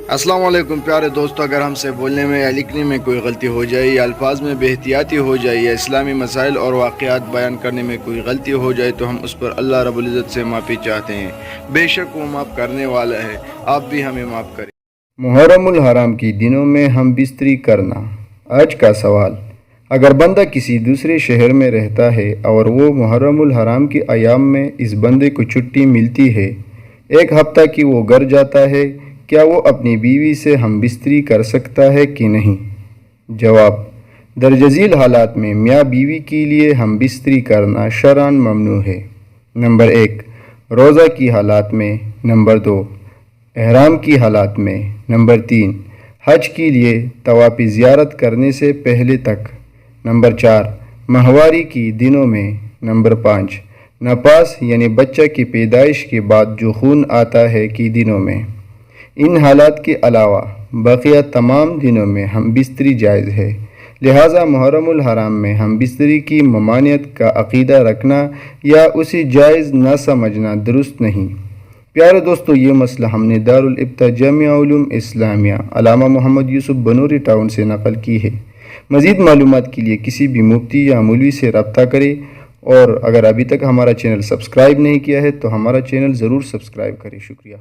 السلام علیکم پیارے دوستو، اگر ہم سے بولنے میں یا لکھنے میں کوئی غلطی ہو جائے یا الفاظ میں بے احتیاطی ہو جائے یا اسلامی مسائل اور واقعات بیان کرنے میں کوئی غلطی ہو جائے تو ہم اس پر اللہ رب العزت سے معافی چاہتے ہیں۔ بے شک وہ معاف کرنے والا ہے، آپ بھی ہمیں معاف کریں۔ محرم الحرام کے دنوں میں ہم بستری کرنا۔ آج کا سوال: اگر بندہ کسی دوسرے شہر میں رہتا ہے اور وہ محرم الحرام کے ایام میں اس بندے کو چھٹی ملتی ہے، ایک ہفتہ کی وہ گھر جاتا ہے، کیا وہ اپنی بیوی سے ہم بستری کر سکتا ہے کہ نہیں؟ جواب: درجہ ذیل حالات میں میاں بیوی کے لیے ہم بستری کرنا شرعاً ممنوع ہے۔ نمبر 1، روزہ کی حالات میں۔ نمبر 2، احرام کی حالات میں۔ نمبر 3، حج کے لیے طواف زیارت کرنے سے پہلے تک۔ نمبر 4، ماہواری کے دنوں میں۔ نمبر 5، نفاس یعنی بچہ کی پیدائش کے بعد جو خون آتا ہے کے دنوں میں۔ ان حالات کے علاوہ بقیہ تمام دنوں میں ہم بستری جائز ہے، لہٰذا محرم الحرام میں ہم بستری کی ممانعت کا عقیدہ رکھنا یا اسے جائز نہ سمجھنا درست نہیں۔ پیارے دوستو، یہ مسئلہ ہم نے دارالابتہ جامعہ علوم اسلامیہ علامہ محمد یوسف بنوری ٹاؤن سے نقل کی ہے۔ مزید معلومات کے لیے کسی بھی مفتی یا مولوی سے رابطہ کریں، اور اگر ابھی تک ہمارا چینل سبسکرائب نہیں کیا ہے تو ہمارا چینل ضرور سبسکرائب کریں۔ شکریہ۔